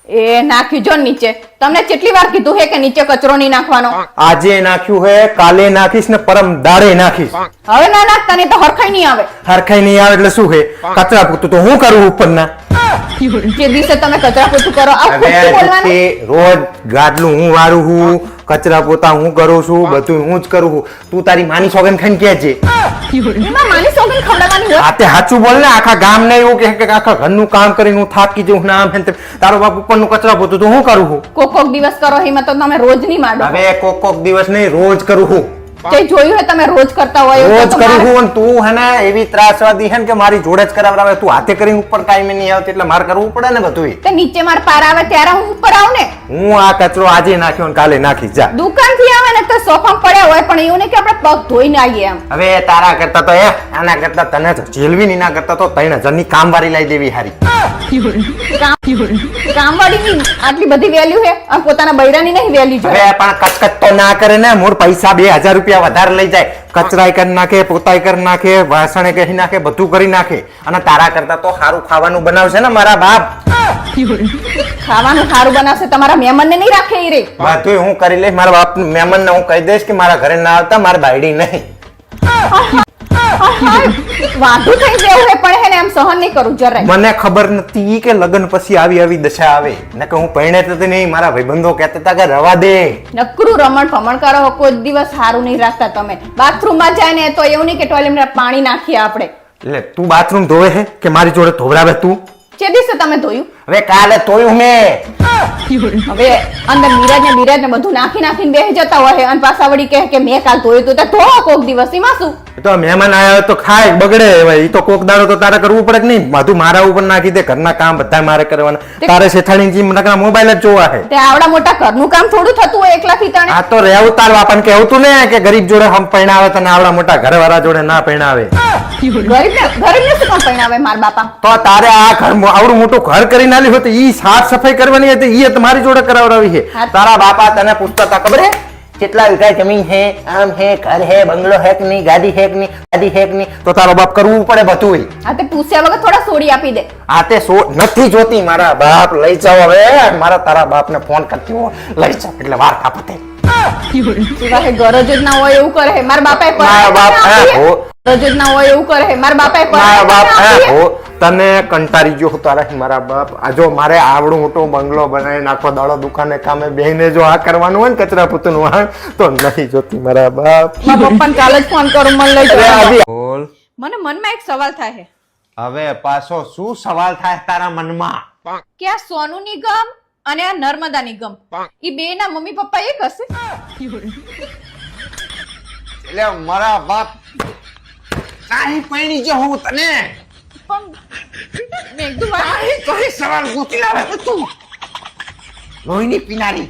એ નાખ્યું જો નીચે. તમને કેટલી વાર કીધું હે કે નીચે કચરો નહીં નાખવાનો? આજે નાખ્યું હે, કાલે નાખીશ ને પરમ દાડે નાખીશ. હવે ના નાખતા નહીં તો હરખાઈ નહીં આવે. હરખાઈ નહીં આવે એટલે શું હે? કચરા પોતું તો હું કરું ઉપરના. જે દિવસે તમે કચરા પોતું કરો આ ખોટું બોલવાનું. રોજ ગાડલું હું વારું છું, કચરા પોતા હું કરું છું, બધું હું જ કરું છું. તું તારી માની સોગન ખાઈને કે છે એમાં માની સોગન ખવડાવવાની હોય? આતે સાચું બોલ ને. આખા ગામ ને એવું કે આખા ઘરનું કામ કરીને હું થાકી જઉં ને આમ તેમ. તારો બાપ ઉપરનું કચરા પોતું તો હું કરું છું. કોક દિવસ કરો એમાં તો તમે રોજ નહીં માંડો. હવે કોક દિવસ નહીં, રોજ કરું છું. જે જોયું હે તમે રોજ કરતા હોય એવું રોજ તો કરું તમારે- છું. અને તું હે ને એવી ત્રાસવાદી હે ને કે મારી જોડે જ કરાવડાવે. તું હાથે કરીને ઉપર કાંઈ નહીં આવતી એટલે મારે કરવું પડે ને બધું. તે નીચે માર પાર આવે ત્યારે હું ઉપર આવું ને. હું આ કચરો આજે નાખ્યો ને કાલે નાખી જા. દુકાન થી આવે ને તો સોફામાં પડ્યા હોય પણ એવું નહીં કે આપણે પગ ધોઈને આવીએ એમ. હવે તારા કરતા તો આના કરતા તને તો જેલવી ની ના કરતા તો 3000 ની કામવાળી લાવી દેવી હારી. કામવાળીની આટલી બધી વેલ્યુ હે અને પોતાના બૈરાની નહીં વેલ્યુ હવે જોઈએ. પણ કચકચ તો ના કરે ને. મોર પૈસા 2000 રૂપિયા વધારે લઈ જાય. કચરાય કરી નાખે, પોતાય કરી નાખે, વાસણે કહી નાખે, બધું કરી નાખે. અને તારા કરતા તો સારું ખાવાનું બનાવશે ને મારા બાપ. ખાવાનું સારું બનાવશે તમારા મહેમાનને નહીં રાખે ઈ રે. બધું હું કરી લઈશ. મારા બાપ મહેમાન ને હું કહી દઈશ કે મારા ઘરે ના આવતા, મારી બાયડી નહીં. વાંધો થઈ જવું હે પણ હે ને એમ સહન નહીં કરું જરાય. મને ખબર નથી કે લગ્ન પછી આવી દશા આવે ને કે હું પરણેત હતી નહીં. મારા ભાઈબંધો કહેતા હતા કે રવા દે. નકરું રમણ ફમણ કરો કોઈ દિવસ સારું નહીં રાખતા તમે. બાથરૂમમાં જાય ને તો એવું નહીં કે ટોયલેટમાં પાણી નાખીએ આપણે. એટલે તું બાથરૂમ ધોવે છે કે મારી જોડે ધોવરાવે તું? જે દિવસે તમે ધોયું હવે કાલે ધોયું મેં. હવે અંદર બિરાજ ને બધું નાખીને બેસી જતા હોય અને પાછા વળી કહે કે મેં કાલ ધોયું તો ધોવા કોક દિવસ એમાં શું? એ તો મહેમાન આવ્યા તો ખાય બગડે. હવે એ તો કોક દાડો તો તારે કરવું પડે કે નહીં? બધું મારા ઉપર નાખી દે. ઘરના કામ બધા મારે કરવાના. તારે શેઠાણી જી મને મોબાઈલ જ જોવા છે. તે આવડા મોટા ઘરનું કામ થોડું થતું હોય એકલાથી તને? આ તો રહેવું તાર બાપાને કહેવું તું ને કે ગરીબ જોડે હમ પરણાવે તને આવડા મોટા ઘરવાળા જોડે ના પરણાવે. ગરીબને શું કામ પરણાવે મારા બાપા? તો તારે આ ઘર આવડું મોટું ઘર કરીને આલ્યું હોય તો ઈ સાફ સફાઈ કરવાની હતી. ઈ તમારી જોડે કરાવડાવી છે. તારા બાપા તને પૂછતા હતા ખબર હે કેટલા વીઘા જમીન હે, આમ હે, ઘર હે, બંગલો હે કે નહીં, ગાડી હે કે નહીં, ગાડી હે કે નહીં. તો તારો બાપ કરવું પડે બધું. હા તે પૂછ્યા વગર થોડા સોડી આપી દે. આ તે નથી જોતી. મારા બાપ લઈ જાઓ હવે. મારા તારા બાપને ફોન કરતી હો લઈ જાઓ એટલે વાર કાપતે. ગરજ જ ના હોય એવું કરે હે મારા બાપાએ. મારા બાપ ગરજ જ ના હોય એવું કરે હે મારા બાપાએ. મારા બાપ તને કંટાળી ગયો તારા મારા બાપ. આ જો મારે આવડું મોટો બંગલો બનાવી નાખો, દાડો દુકાને કામે બેહીને જો આ કરવાનું હોય ને કચરા પોતાનું આ તો નહીં જોતી મારા બાપ. મારા પપ્પાને કાલે જ ફોન કરું મને લઈ જવા. બોલ. મને મનમાં એક સવાલ થાય છે. હવે પાછો શું સવાલ થાય તારા મનમાં? કે આ સોનુ નિગમ અને આ નર્મદા નિગમ ઈ બે ના મમ્મી પપ્પા એક હશે? એટલે મારા બાપ કાઈ પૈણી જો હું તને પણ મેં કીધું કઈ સવાલ પૂછી લાવે તું? લોહીની પીનારી